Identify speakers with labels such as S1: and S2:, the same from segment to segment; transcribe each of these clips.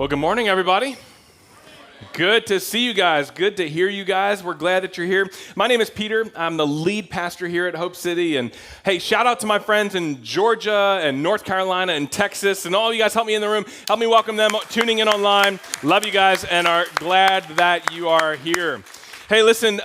S1: Well, good morning, everybody. Good to see you guys. Good to hear you guys. We're glad that you're here. My name is Peter. I'm the lead pastor here at Hope City. And hey, shout out to my friends in Georgia and North Carolina and Texas. And all you guys help me in the room. Help me welcome them tuning in online. Love you guys and are glad that you are here. Hey, listen,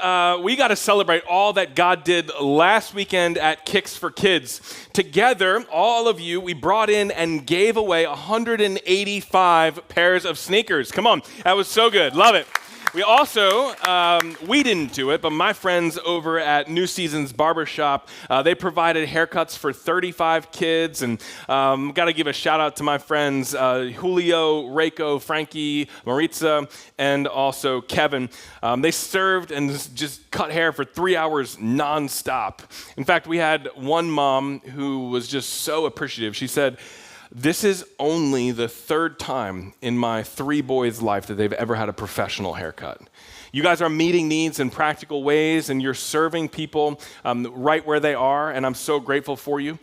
S1: we got to celebrate all that God did last weekend at Kicks for Kids. Together, all of you, we brought in and gave away 185 pairs of sneakers. Come on, that was so good. Love it. We also, we didn't do it, but my friends over at New Seasons Barbershop, they provided haircuts for 35 kids. And got to give a shout out to my friends, Julio, Reiko, Frankie, Maritza, and also Kevin. They served and just cut hair for 3 hours nonstop. In fact, we had one mom who was just so appreciative. She said, "This is only the third time in my 3 boys' life that they've ever had a professional haircut. You guys are meeting needs in practical ways, and you're serving people right where they are, and I'm so grateful for you."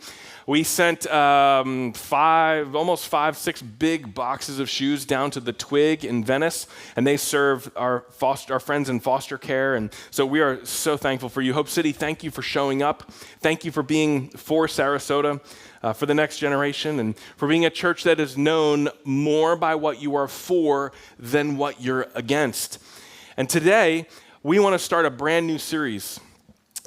S1: We sent almost 5, 6 big boxes of shoes down to the Twig in Venice, and they serve our friends in foster care, and so we are so thankful for you. Hope City, thank you for showing up. Thank you for being for Sarasota. For the next generation, and for being a church that is known more by what you are for than what you're against. And today, we want to start a brand new series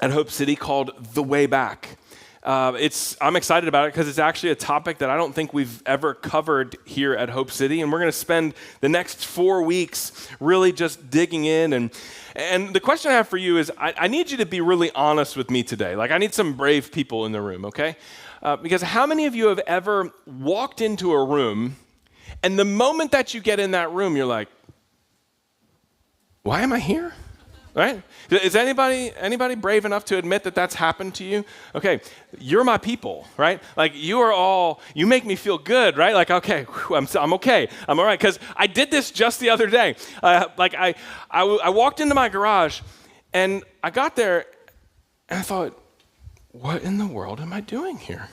S1: at Hope City called The Way Back. I'm excited about it because it's actually a topic that I don't think we've ever covered here at Hope City, and we're going to spend the next 4 weeks really just digging in. And the question I have for you is, I need you to be really honest with me today. Like, I need some brave people in the room, okay? Because how many of you have ever walked into a room, and the moment that you get in that room, you're like, why am I here? Right? Is anybody brave enough to admit that that's happened to you? Okay, you're my people, right? Like, you make me feel good, right? Like, okay, I'm okay. I'm all right. Because I did this just the other day. I walked into my garage, and I got there, and I thought, what in the world am I doing here?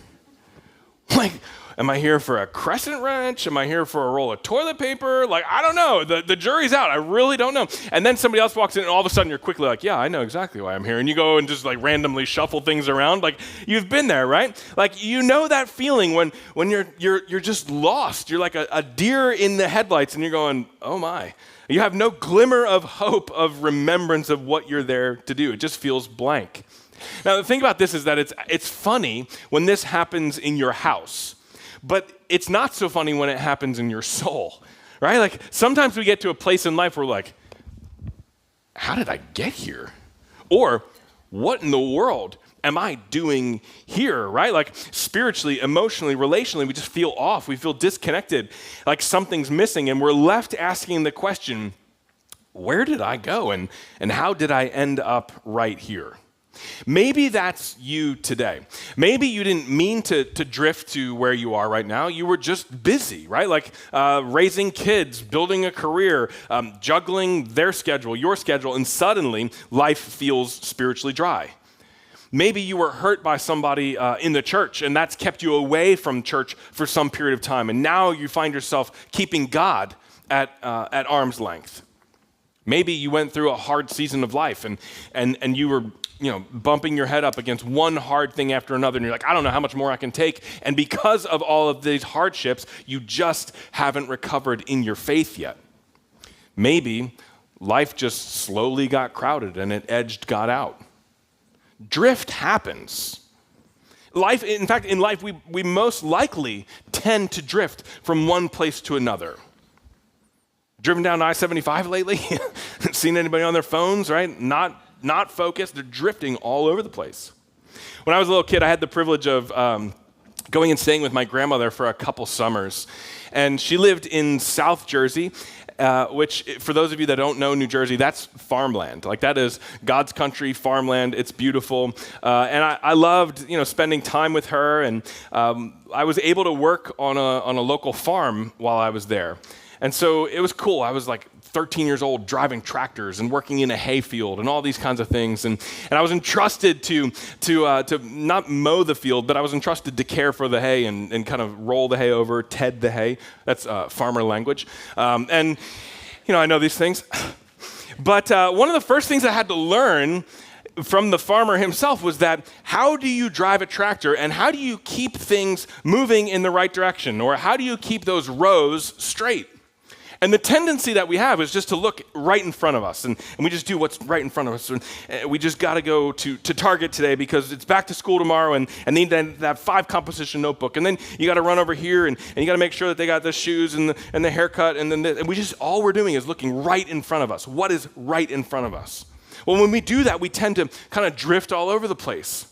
S1: Like, am I here for a crescent wrench? Am I here for a roll of toilet paper? Like, I don't know. The jury's out. I really don't know. And then somebody else walks in, and all of a sudden you're quickly like, yeah, I know exactly why I'm here. And you go and just like randomly shuffle things around. Like, you've been there, right? Like, you know that feeling when you're just lost. You're like a deer in the headlights, and you're going, oh my. You have no glimmer of hope of remembrance of what you're there to do. It just feels blank. Now, the thing about this is that it's funny when this happens in your house, but it's not so funny when it happens in your soul, right? Like, sometimes we get to a place in life where we're like, how did I get here? Or, what in the world am I doing here, right? Like, spiritually, emotionally, relationally, we just feel off. We feel disconnected, like something's missing, and we're left asking the question, where did I go, and how did I end up right here? Maybe that's you today. Maybe you didn't mean to drift to where you are right now. You were just busy, right? Like raising kids, building a career, juggling their schedule, your schedule, and suddenly life feels spiritually dry. Maybe you were hurt by somebody in the church, and that's kept you away from church for some period of time, and now you find yourself keeping God at arm's length. Maybe you went through a hard season of life, and you were bumping your head up against one hard thing after another, and you're like, I don't know how much more I can take. And because of all of these hardships, you just haven't recovered in your faith yet. Maybe life just slowly got crowded and it edged God out. Drift happens. In fact, in life, we most likely tend to drift from one place to another. Driven down I-75 lately? Seen anybody on their phones, right? Not focused. They're drifting all over the place. When I was a little kid, I had the privilege of going and staying with my grandmother for a couple summers. And she lived in South Jersey, which, for those of you that don't know New Jersey, that's farmland. Like, that is God's country, farmland. It's beautiful. And I loved, spending time with her. And I was able to work on a local farm while I was there. And so it was cool. I was like 13 years old driving tractors and working in a hayfield and all these kinds of things. And I was entrusted to not mow the field, but I was entrusted to care for the hay and kind of roll the hay over, ted the hay. That's farmer language. And, I know these things. But one of the first things I had to learn from the farmer himself was that how do you drive a tractor and how do you keep things moving in the right direction? Or how do you keep those rows straight? And the tendency that we have is just to look right in front of us, and we just do what's right in front of us. And we just got to go to Target today because it's back to school tomorrow, and need that 5 composition notebook. And then you got to run over here, and you got to make sure that they got the shoes and the haircut, and then and we just all we're doing is looking right in front of us. What is right in front of us? Well, when we do that, we tend to kind of drift all over the place.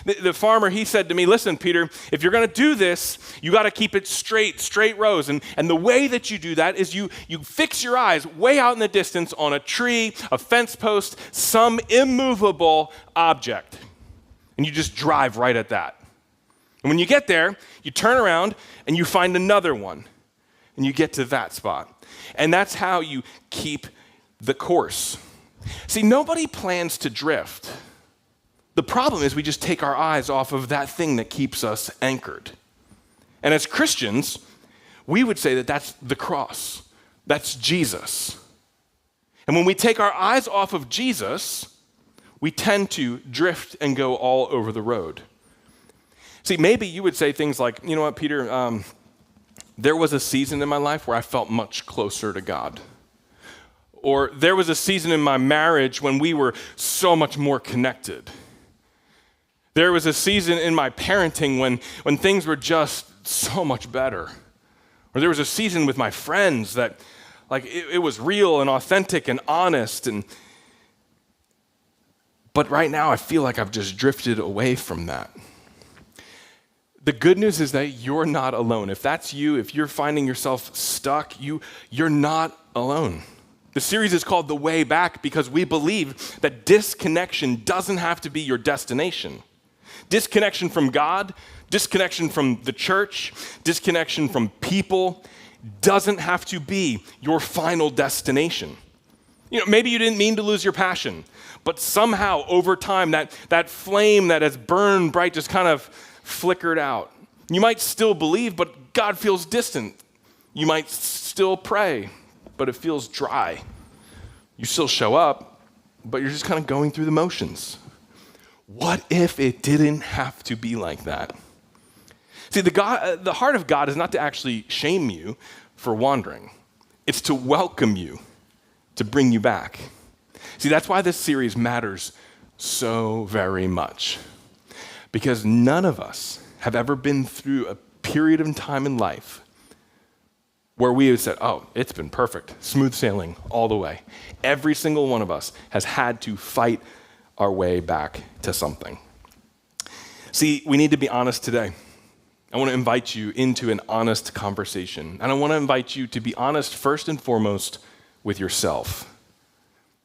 S1: The farmer, he said to me, listen, Peter, if you're going to do this, you got to keep it straight rows. And the way that you do that is you fix your eyes way out in the distance on a tree, a fence post, some immovable object. And you just drive right at that. And when you get there, you turn around and you find another one. And you get to that spot. And that's how you keep the course. See, nobody plans to drift. The problem is we just take our eyes off of that thing that keeps us anchored. And as Christians, we would say that that's the cross. That's Jesus. And when we take our eyes off of Jesus, we tend to drift and go all over the road. See, maybe you would say things like, you know what, Peter, there was a season in my life where I felt much closer to God. Or there was a season in my marriage when we were so much more connected. There was a season in my parenting when things were just so much better. Or there was a season with my friends that it was real and authentic and honest. But right now I feel like I've just drifted away from that. The good news is that you're not alone. If that's you, if you're finding yourself stuck, you're not alone. The series is called The Way Back because we believe that disconnection doesn't have to be your destination. Disconnection from God, disconnection from the church, disconnection from people doesn't have to be your final destination. Maybe you didn't mean to lose your passion, but somehow over time that flame that has burned bright just kind of flickered out. You might still believe, but God feels distant. You might still pray, but it feels dry. You still show up, but you're just kind of going through the motions. What if it didn't have to be like that? See, the heart of God is not to actually shame you for wandering. It's to welcome you, to bring you back. See, that's why this series matters so very much. Because none of us have ever been through a period of time in life where we have said, oh, it's been perfect, smooth sailing all the way. Every single one of us has had to fight our way back to something. See, we need to be honest today. I want to invite you into an honest conversation. And I want to invite you to be honest first and foremost with yourself.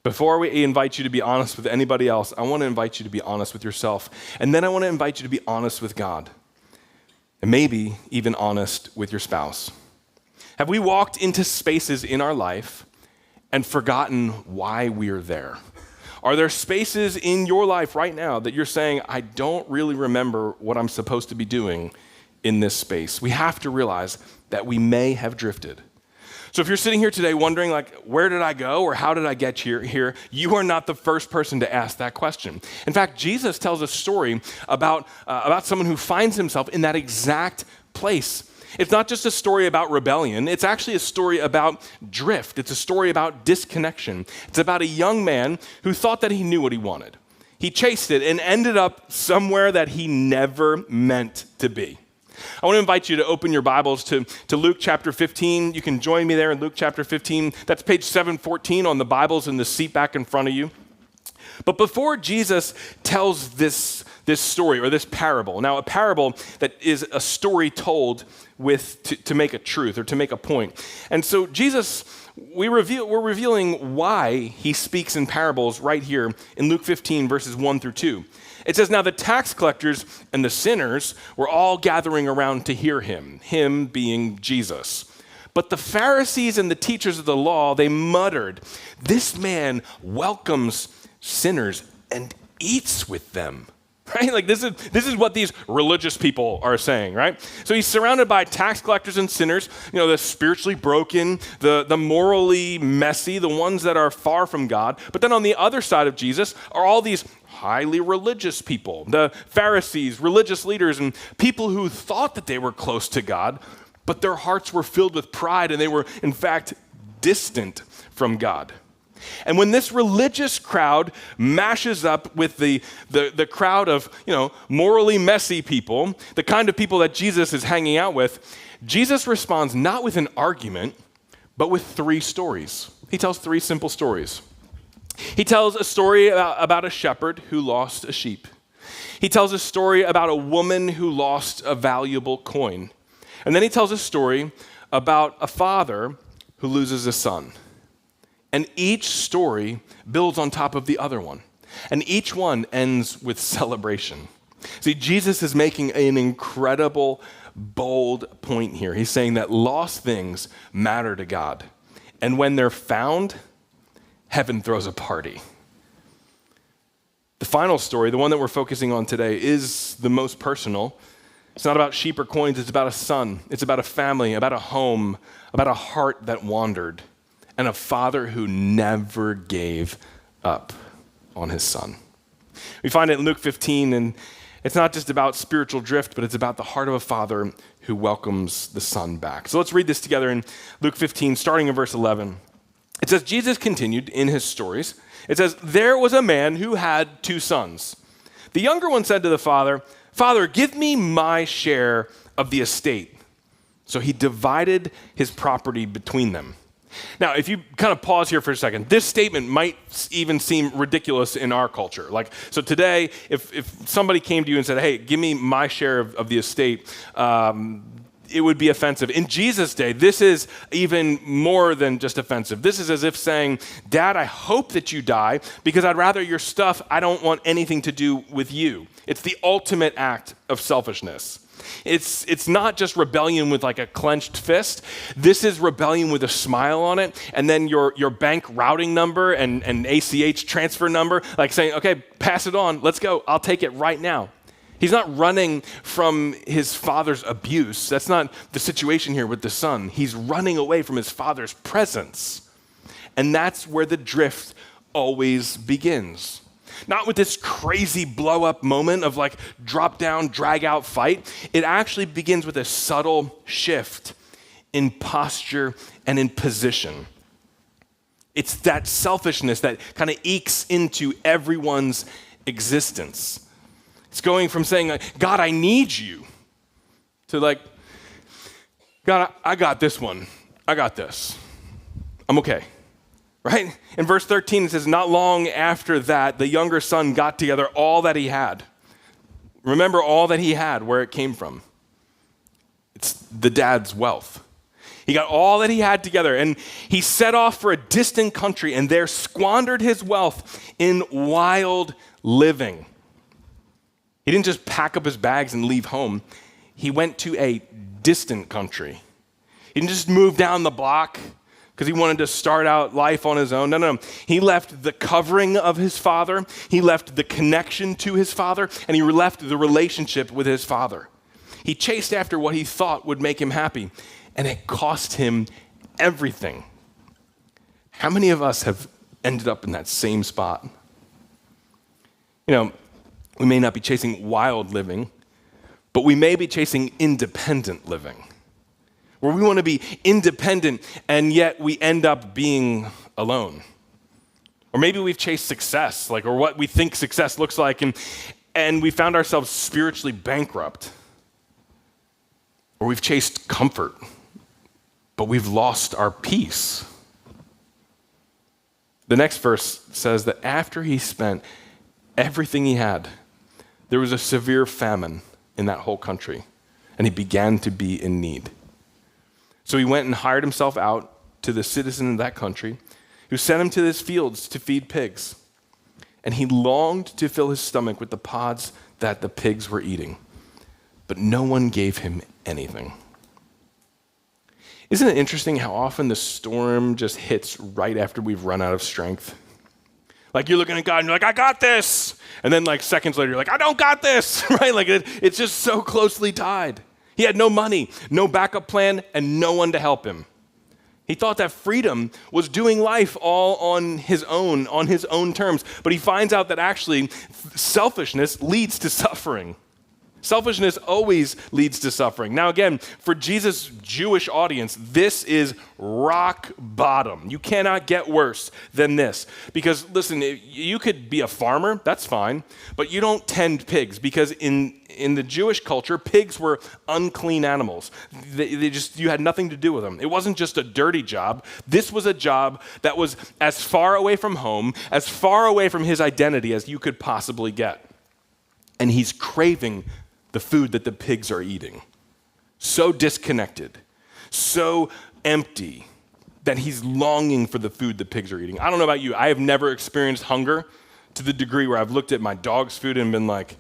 S1: Before we invite you to be honest with anybody else, I want to invite you to be honest with yourself. And then I want to invite you to be honest with God. And maybe even honest with your spouse. Have we walked into spaces in our life and forgotten why we're there? Are there spaces in your life right now that you're saying, I don't really remember what I'm supposed to be doing in this space? We have to realize that we may have drifted. So if you're sitting here today wondering, where did I go or how did I get here, you are not the first person to ask that question. In fact, Jesus tells a story about someone who finds himself in that exact place. It's not just a story about rebellion. It's actually a story about drift. It's a story about disconnection. It's about a young man who thought that he knew what he wanted. He chased it and ended up somewhere that he never meant to be. I want to invite you to open your Bibles to Luke chapter 15. You can join me there in Luke chapter 15. That's page 714 on the Bibles in the seat back in front of you. But before Jesus tells this story or this parable, now a parable that is a story told to make a truth or to make a point. And so Jesus, we're revealing why he speaks in parables right here in Luke 15 verses 1 through 2. It says, now the tax collectors and the sinners were all gathering around to hear him being Jesus. But the Pharisees and the teachers of the law, they muttered, "This man welcomes sinners and eats with them." Right? Like this is what these religious people are saying, right? So he's surrounded by tax collectors and sinners, the spiritually broken, the morally messy, the ones that are far from God. But then on the other side of Jesus are all these highly religious people, the Pharisees, religious leaders, and people who thought that they were close to God, but their hearts were filled with pride and they were, in fact, distant from God. And when this religious crowd mashes up with the crowd of, morally messy people, the kind of people that Jesus is hanging out with, Jesus responds not with an argument, but with 3 stories. He tells 3 simple stories. He tells a story about a shepherd who lost a sheep. He tells a story about a woman who lost a valuable coin. And then he tells a story about a father who loses a son. And each story builds on top of the other one. And each one ends with celebration. See, Jesus is making an incredible, bold point here. He's saying that lost things matter to God. And when they're found, heaven throws a party. The final story, the one that we're focusing on today, is the most personal. It's not about sheep or coins. It's about a son. It's about a family, about a home, about a heart that wandered, and a father who never gave up on his son. We find it in Luke 15, and it's not just about spiritual drift, but it's about the heart of a father who welcomes the son back. So let's read this together in Luke 15, starting in verse 11. It says, Jesus continued in his stories. It says, there was a man who had 2 sons. The younger one said to the father, "Father, give me my share of the estate." So he divided his property between them. Now, if you kind of pause here for a second, this statement might even seem ridiculous in our culture. So today, if somebody came to you and said, "Hey, give me my share of the estate," it would be offensive. In Jesus' day, this is even more than just offensive. This is as if saying, "Dad, I hope that you die because I'd rather your stuff, I don't want anything to do with you." It's the ultimate act of selfishness. It's not just rebellion with like a clenched fist. This is rebellion with a smile on it, and then your bank routing number and ACH transfer number, like saying, "Okay, pass it on, let's go, I'll take it right now." He's not running from his father's abuse. That's not the situation here with the son. He's running away from his father's presence. And that's where the drift always begins. Not with this crazy blow up moment of like drop down, drag out fight. It actually begins with a subtle shift in posture and in position. It's that selfishness that kind of ekes into everyone's existence. It's going from saying, like, "God, I need you," to like, "God, I got this one. I got this. I'm okay." Right? In verse 13, it says, not long after that, the younger son got together all that he had. Remember all that he had, where it came from. It's the dad's wealth. He got all that he had together, and he set off for a distant country, and there squandered his wealth in wild living. He didn't just pack up his bags and leave home. He went to a distant country. He didn't just move down the block because he wanted to start out life on his own. No. He left the covering of his father. He left the connection to his father, and he left the relationship with his father. He chased after what he thought would make him happy, and it cost him everything. How many of us have ended up in that same spot? We may not be chasing wild living, but we may be chasing independent living, where we want to be independent and yet we end up being alone. Or maybe we've chased success, or what we think success looks like, and we found ourselves spiritually bankrupt. Or we've chased comfort, but we've lost our peace. The next verse says that after he spent everything he had, there was a severe famine in that whole country, and he began to be in need. So he went and hired himself out to the citizen of that country, who sent him to his fields to feed pigs. And he longed to fill his stomach with the pods that the pigs were eating, but no one gave him anything. Isn't it interesting how often the storm just hits right after we've run out of strength? Like you're looking at God and you're like, I got this. And then like seconds later, you're like, I don't got this, right? Like it's just so closely tied. He had no money, no backup plan, and no one to help him. He thought that freedom was doing life all on his own terms. But he finds out that actually selfishness leads to suffering. Selfishness always leads to suffering. Now again, for Jesus' Jewish audience, this is rock bottom. You cannot get worse than this. Because listen, you could be a farmer, that's fine, but you don't tend pigs because in the Jewish culture, pigs were unclean animals. You had nothing to do with them. It wasn't just a dirty job. This was a job that was as far away from home, as far away from his identity as you could possibly get. And he's craving the food that the pigs are eating. So disconnected, so empty that he's longing for the food the pigs are eating. I don't know about you. I have never experienced hunger to the degree where I've looked at my dog's food and been like,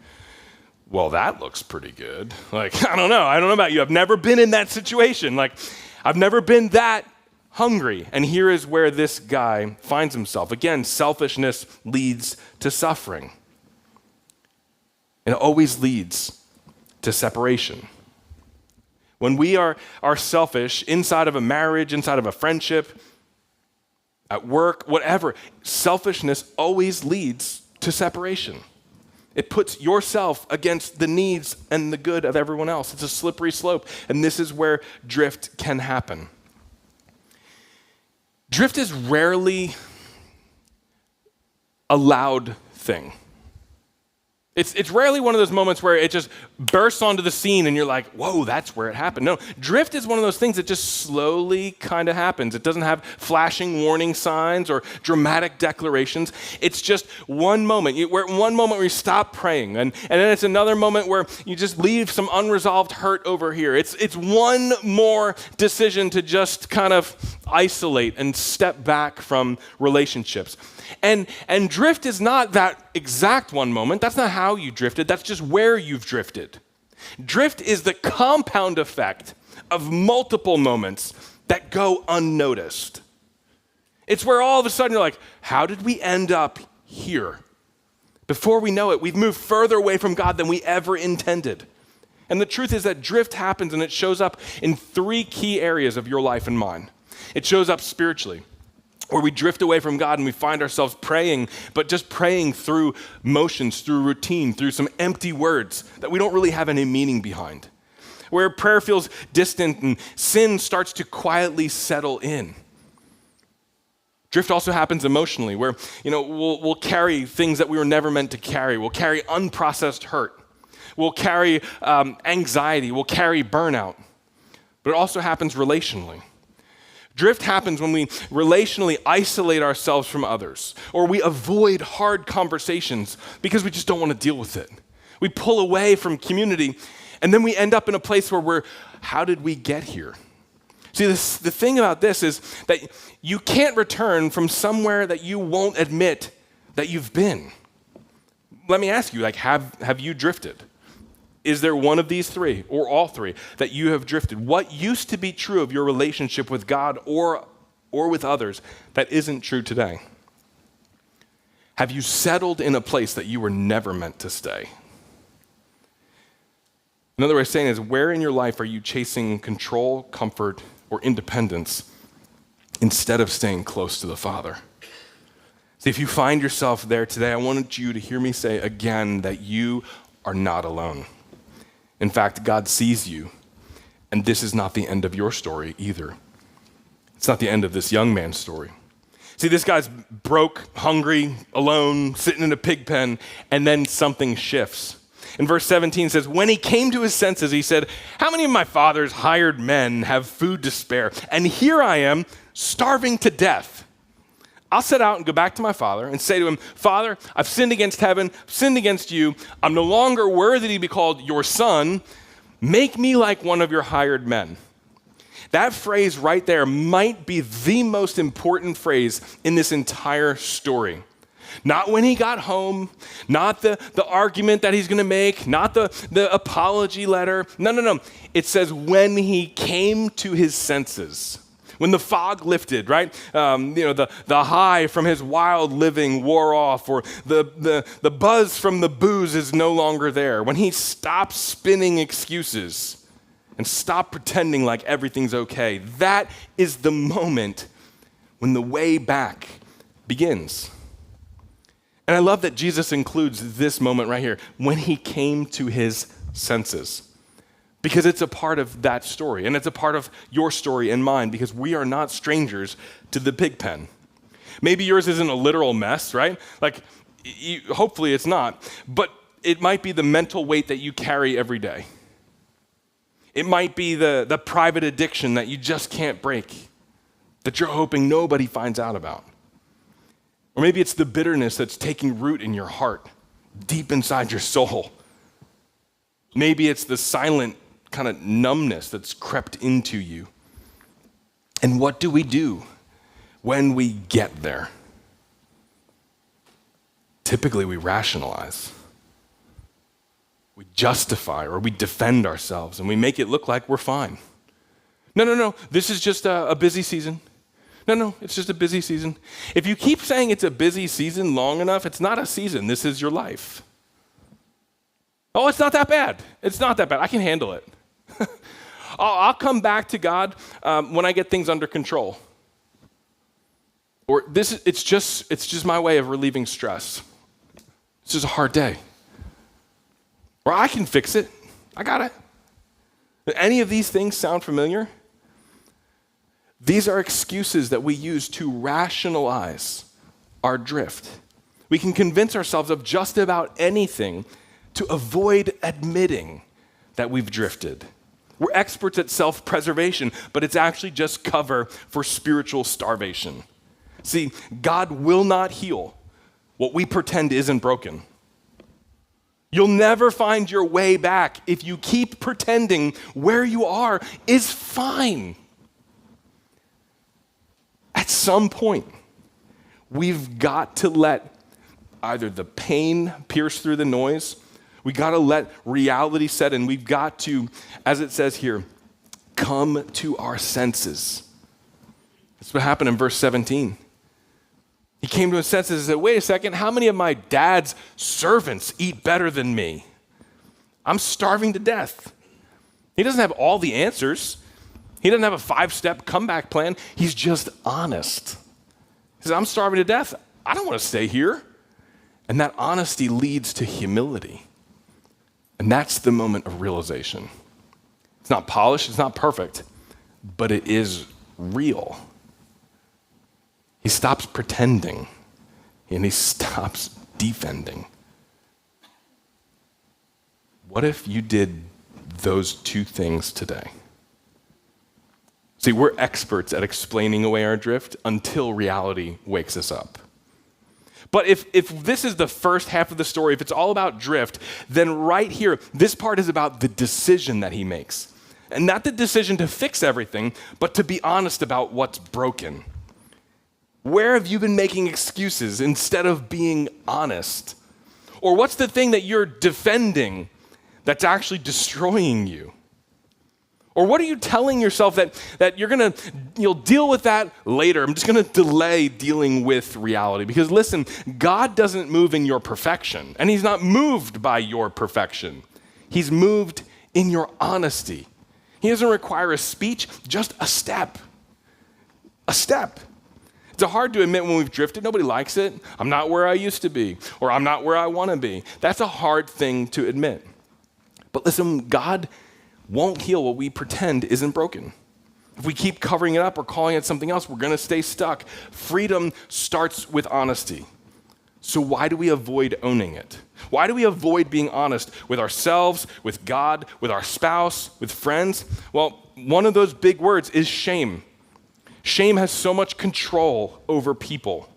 S1: well, that looks pretty good. Like, I don't know about you. I've never been in that situation. Like, I've never been that hungry. And here is where this guy finds himself. Again, selfishness leads to suffering. And it always leads to separation. When we are selfish inside of a marriage, inside of a friendship, at work, whatever, selfishness always leads to separation. It puts yourself against the needs and the good of everyone else. It's a slippery slope, and this is where drift can happen. Drift is rarely a loud thing. It's rarely one of those moments where it just bursts onto the scene and you're like, whoa, that's where it happened. No, drift is one of those things that just slowly kind of happens. It doesn't have flashing warning signs or dramatic declarations. It's just one moment. One moment where you stop praying, and then it's another moment where you just leave some unresolved hurt over here. It's one more decision to just kind of isolate and step back from relationships. And drift is not that exact one moment. That's not how you drifted. That's just where you've drifted. Drift is the compound effect of multiple moments that go unnoticed. It's where all of a sudden you're like, how did we end up here? Before we know it, we've moved further away from God than we ever intended. And the truth is that drift happens and it shows up in three key areas of your life and mine. It shows up spiritually, where we drift away from God and we find ourselves praying, but just praying through motions, through routine, through some empty words that we don't really have any meaning behind. Where prayer feels distant and sin starts to quietly settle in. Drift also happens emotionally, where we'll carry things that we were never meant to carry. We'll carry unprocessed hurt. We'll carry anxiety. We'll carry burnout. But it also happens relationally. Drift happens when we relationally isolate ourselves from others, or we avoid hard conversations because we just don't want to deal with it. We pull away from community, and then we end up in a place where how did we get here? See, the thing about this is that you can't return from somewhere that you won't admit that you've been. Let me ask you, have you drifted? Is there one of these three, or all three, that you have drifted? What used to be true of your relationship with God or with others that isn't true today? Have you settled in a place that you were never meant to stay? Another way of saying it is, where in your life are you chasing control, comfort, or independence instead of staying close to the Father? See, if you find yourself there today, I wanted you to hear me say again that you are not alone. In fact, God sees you, and this is not the end of your story either. It's not the end of this young man's story. See, this guy's broke, hungry, alone, sitting in a pig pen, and then something shifts. In verse 17 says, when he came to his senses, he said, how many of my father's hired men have food to spare? And here I am, starving to death. I'll set out and go back to my father and say to him, Father, I've sinned against heaven, sinned against you. I'm no longer worthy to be called your son. Make me like one of your hired men. That phrase right there might be the most important phrase in this entire story. Not when he got home, not the argument that he's going to make, not the apology letter. No. It says when he came to his senses. When the fog lifted, right? The high from his wild living wore off, or the buzz from the booze is no longer there. When he stopped spinning excuses and stopped pretending like everything's okay, that is the moment when the way back begins. And I love that Jesus includes this moment right here, when he came to his senses. Because it's a part of that story, and it's a part of your story and mine, because we are not strangers to the pig pen. Maybe yours isn't a literal mess, right? Hopefully it's not, but it might be the mental weight that you carry every day. It might be the private addiction that you just can't break, that you're hoping nobody finds out about. Or maybe it's the bitterness that's taking root in your heart, deep inside your soul. Maybe it's the silent kind of numbness that's crept into you. And what do we do when we get there? Typically, we rationalize. We justify or we defend ourselves, and we make it look like we're fine. No, this is just a busy season. No, it's just a busy season. If you keep saying it's a busy season long enough, it's not a season. This is your life. Oh, it's not that bad. It's not that bad. I can handle it. I'll come back to God when I get things under control. Or it's just my way of relieving stress. It's just a hard day. Or I can fix it. I got it. Any of these things sound familiar? These are excuses that we use to rationalize our drift. We can convince ourselves of just about anything to avoid admitting that we've drifted. We're experts at self-preservation, but it's actually just cover for spiritual starvation. See, God will not heal what we pretend isn't broken. You'll never find your way back if you keep pretending where you are is fine. At some point, we've got to let either the pain pierce through the noise. We got to let reality set in. We've got to, as it says here, come to our senses. That's what happened in verse 17. He came to his senses and said, wait a second, how many of my dad's servants eat better than me? I'm starving to death. He doesn't have all the answers. He doesn't have a 5-step comeback plan. He's just honest. He says, I'm starving to death. I don't want to stay here. And that honesty leads to humility. And that's the moment of realization. It's not polished, it's not perfect, but it is real. He stops pretending, and he stops defending. What if you did those two things today? See, we're experts at explaining away our drift until reality wakes us up. But if this is the first half of the story, if it's all about drift, then right here, this part is about the decision that he makes. And not the decision to fix everything, but to be honest about what's broken. Where have you been making excuses instead of being honest? Or what's the thing that you're defending that's actually destroying you? Or what are you telling yourself that you'll deal with that later? I'm just going to delay dealing with reality. Because listen, God doesn't move in your perfection, and he's not moved by your perfection. He's moved in your honesty. He doesn't require a speech, just a step. A step. It's hard to admit when we've drifted. Nobody likes it. I'm not where I used to be, or I'm not where I want to be. That's a hard thing to admit. But listen, God won't heal what we pretend isn't broken. If we keep covering it up or calling it something else, we're going to stay stuck. Freedom starts with honesty. So why do we avoid owning it? Why do we avoid being honest with ourselves, with God, with our spouse, with friends? Well, one of those big words is shame. Shame has so much control over people.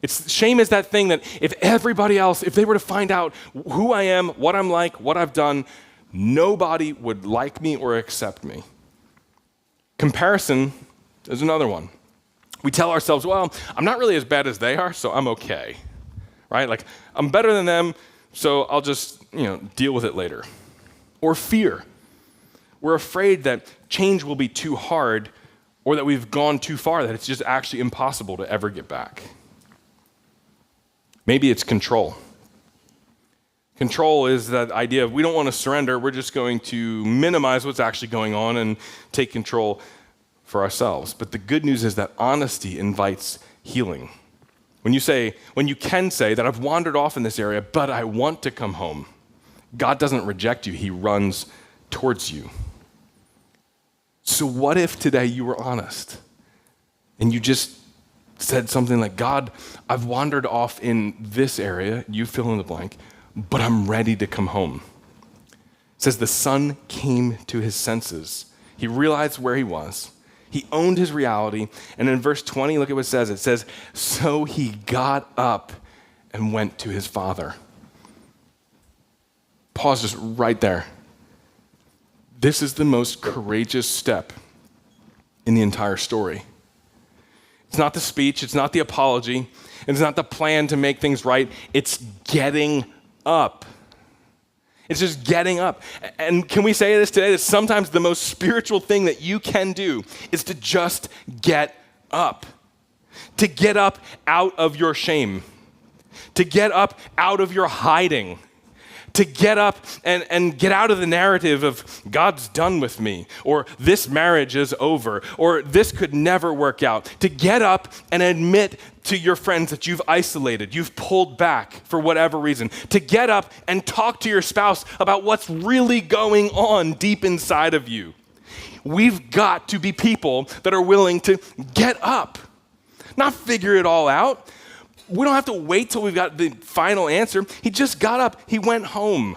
S1: Shame is that thing that if everybody else, if they were to find out who I am, what I'm like, what I've done, nobody would like me or accept me. Comparison is another one. We tell ourselves, well, I'm not really as bad as they are, so I'm okay. right? Like, I'm better than them, so I'll just, deal with it later. Or fear. We're afraid that change will be too hard or that we've gone too far, that it's just actually impossible to ever get back. Maybe it's control. Control is that idea of we don't want to surrender, we're just going to minimize what's actually going on and take control for ourselves. But the good news is that honesty invites healing. When you can say that I've wandered off in this area, but I want to come home, God doesn't reject you, he runs towards you. So what if today you were honest and you just said something like, God, I've wandered off in this area, you fill in the blank, but I'm ready to come home. It says the son came to his senses. He realized where he was. He owned his reality. And in verse 20, look at what it says. It says, so he got up and went to his father. Pause just right there. This is the most courageous step in the entire story. It's not the speech, it's not the apology, it's not the plan to make things right, it's getting up. It's just getting up. And can we say this today, that sometimes the most spiritual thing that you can do is to just get up. To get up out of your shame. To get up out of your hiding. To get up and get out of the narrative of God's done with me, or this marriage is over, or this could never work out. To get up and admit to your friends that you've isolated, you've pulled back for whatever reason. To get up and talk to your spouse about what's really going on deep inside of you. We've got to be people that are willing to get up, not figure it all out. We don't have to wait till we've got the final answer. He just got up, he went home.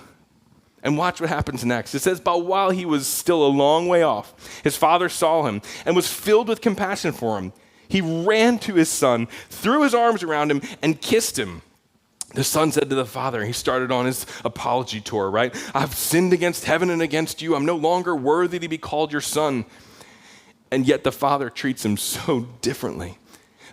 S1: And watch what happens next. It says, but while he was still a long way off, his father saw him and was filled with compassion for him. He ran to his son, threw his arms around him, and kissed him. The son said to the father, he started on his apology tour, right? I've sinned against heaven and against you. I'm no longer worthy to be called your son. And yet the father treats him so differently.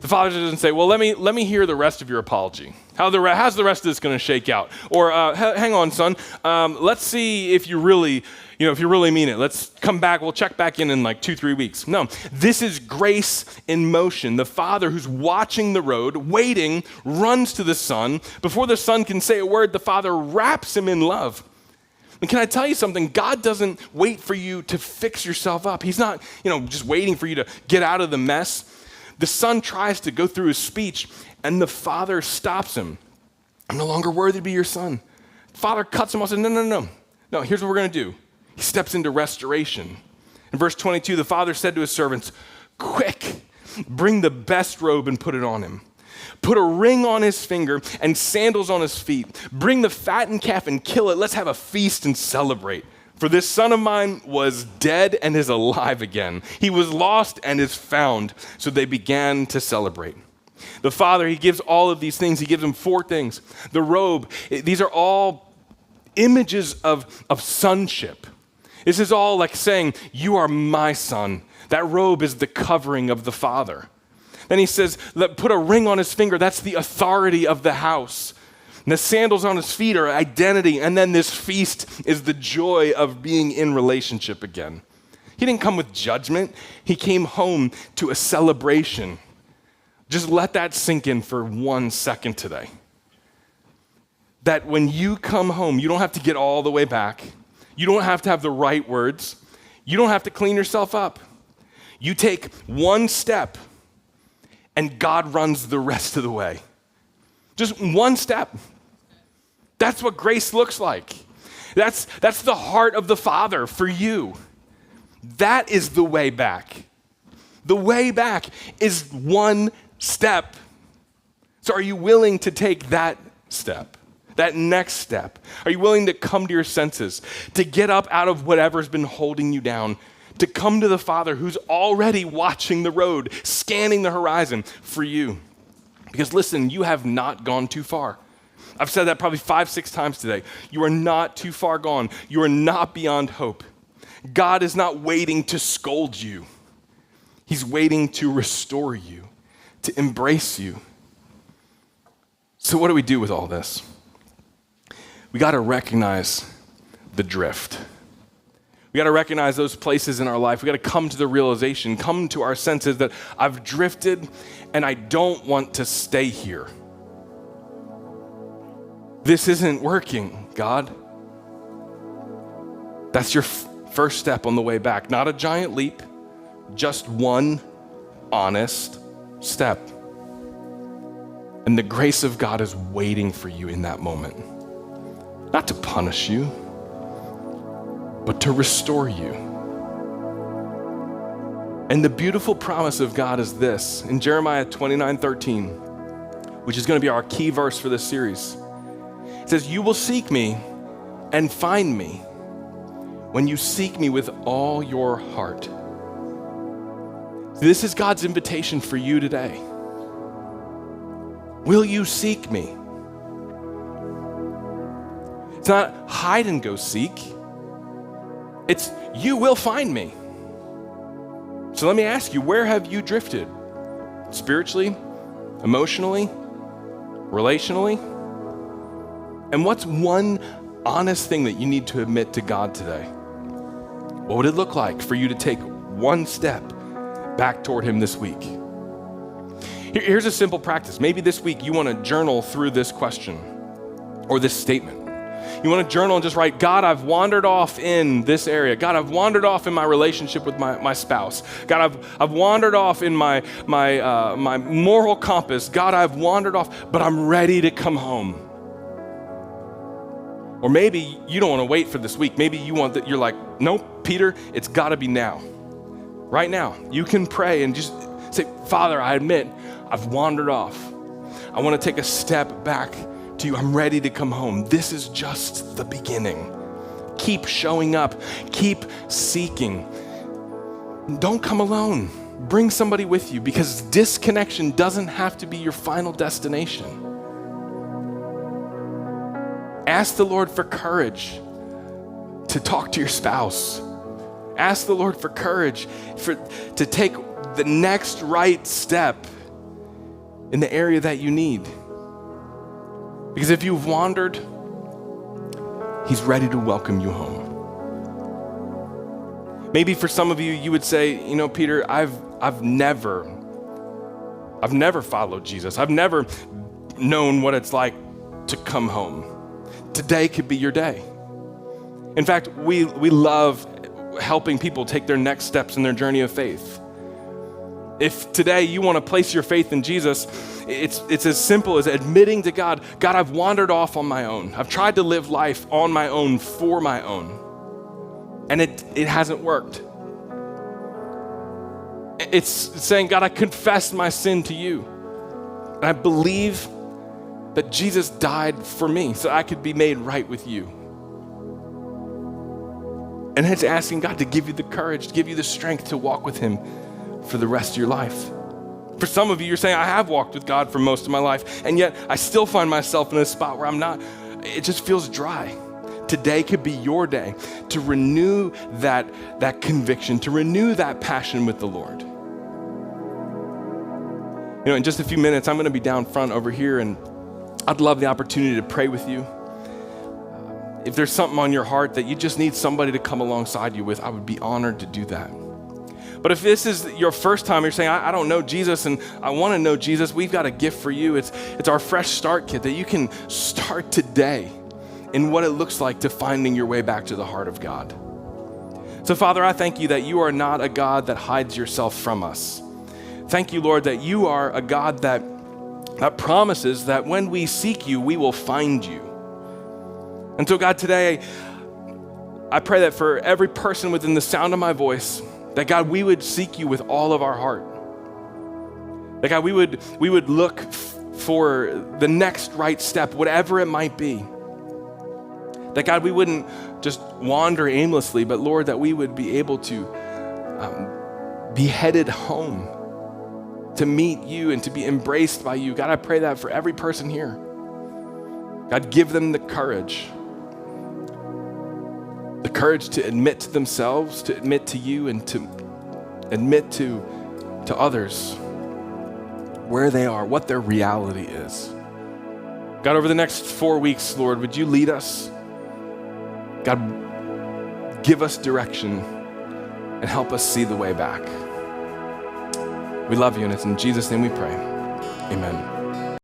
S1: The father doesn't say, well, let me hear the rest of your apology. How's the rest of this going to shake out? Or hang on, son. Let's see if you really mean it. Let's come back. We'll check back in like 2-3 weeks. No, this is grace in motion. The father who's watching the road, waiting, runs to the son. Before the son can say a word, the father wraps him in love. And can I tell you something? God doesn't wait for you to fix yourself up. He's not, just waiting for you to get out of the mess. The son tries to go through his speech, and the father stops him. I'm no longer worthy to be your son. Father cuts him off and says, no. No, here's what we're going to do. He steps into restoration. In verse 22, the father said to his servants, quick, bring the best robe and put it on him. Put a ring on his finger and sandals on his feet. Bring the fattened calf and kill it. Let's have a feast and celebrate. For this son of mine was dead and is alive again. He was lost and is found. So they began to celebrate. The father, he gives all of these things. He gives them 4 things. The robe, these are all images of sonship. This is all like saying, you are my son. That robe is the covering of the father. Then he says, put a ring on his finger. That's the authority of the house. And the sandals on his feet are identity. And then this feast is the joy of being in relationship again. He didn't come with judgment. He came home to a celebration. Just let that sink in for 1 second today. That when you come home, you don't have to get all the way back. You don't have to have the right words. You don't have to clean yourself up. You take 1 step, and God runs the rest of the way. Just 1 step. That's what grace looks like. That's the heart of the Father for you. That is the way back. The way back is 1 step. So are you willing to take that step? That next step? Are you willing to come to your senses, to get up out of whatever's been holding you down, to come to the Father who's already watching the road, scanning the horizon for you? Because listen, you have not gone too far. I've said that probably 5-6 times today. You are not too far gone. You are not beyond hope. God is not waiting to scold you. He's waiting to restore you, to embrace you. So what do we do with all this? We got to recognize the drift. We got to recognize those places in our life. We got to come to the realization, come to our senses that I've drifted and I don't want to stay here. This isn't working, God. That's your first step on the way back. Not a giant leap, just one honest step. And the grace of God is waiting for you in that moment. Not to punish you, but to restore you. And the beautiful promise of God is this, in Jeremiah 29:13, which is going to be our key verse for this series. It says, "You will seek me and find me when you seek me with all your heart." This is God's invitation for you today. Will you seek me? It's not hide and go seek. It's you will find me. So let me ask you, where have you drifted? Spiritually, emotionally, relationally? And what's one honest thing that you need to admit to God today? What would it look like for you to take one step back toward him this week? Here's a simple practice. Maybe this week you want to journal through this question or this statement. You want to journal and just write, God, I've wandered off in this area. God, I've wandered off in my relationship with my spouse. God, I've wandered off in my moral compass. God, I've wandered off, but I'm ready to come home. Or maybe you don't want to wait for this week. Maybe you're like, nope, Peter, it's got to be now. Right now. You can pray and just say, Father, I admit I've wandered off. I want to take a step back to you. I'm ready to come home. This is just the beginning. Keep showing up. Keep seeking. Don't come alone. Bring somebody with you, because disconnection doesn't have to be your final destination. Ask the Lord for courage to talk to your spouse. Ask the Lord for courage to take the next right step in the area that you need. Because if you've wandered, he's ready to welcome you home. Maybe for some of you, you would say, Peter, I've never followed Jesus. I've never known what it's like to come home. Today could be your day. In fact, we love helping people take their next steps in their journey of faith. If today you want to place your faith in Jesus, it's as simple as admitting to God, I've wandered off on my own. I've tried to live life on my own, for my own. And it hasn't worked. It's saying, God, I confess my sin to you. And I believe that Jesus died for me so I could be made right with you. And it's asking God to give you the courage, to give you the strength to walk with him for the rest of your life. For some of you, you're saying, I have walked with God for most of my life, and yet I still find myself in a spot where it just feels dry. Today could be your day to renew that conviction, to renew that passion with the Lord. In just a few minutes, I'm going to be down front over here, and I'd love the opportunity to pray with you. If there's something on your heart that you just need somebody to come alongside you with, I would be honored to do that. But if this is your first time, you're saying, I don't know Jesus and I want to know Jesus, we've got a gift for you. It's our fresh start kit that you can start today in what it looks like to finding your way back to the heart of God. So Father, I thank you that you are not a God that hides yourself from us. Thank you, Lord, that you are a God that promises that when we seek you, we will find you. And so God, today, I pray that for every person within the sound of my voice, that God, we would seek you with all of our heart. That God, we would look for the next right step, whatever it might be. That God, we wouldn't just wander aimlessly, but Lord, that we would be able to be headed home to meet you and to be embraced by you. God, I pray that for every person here. God, give them the courage to admit to themselves, to admit to you, and to admit to others where they are, what their reality is. God, over the next 4 weeks, Lord, would you lead us? God, give us direction and help us see the way back. We love you, and it's in Jesus' name we pray. Amen.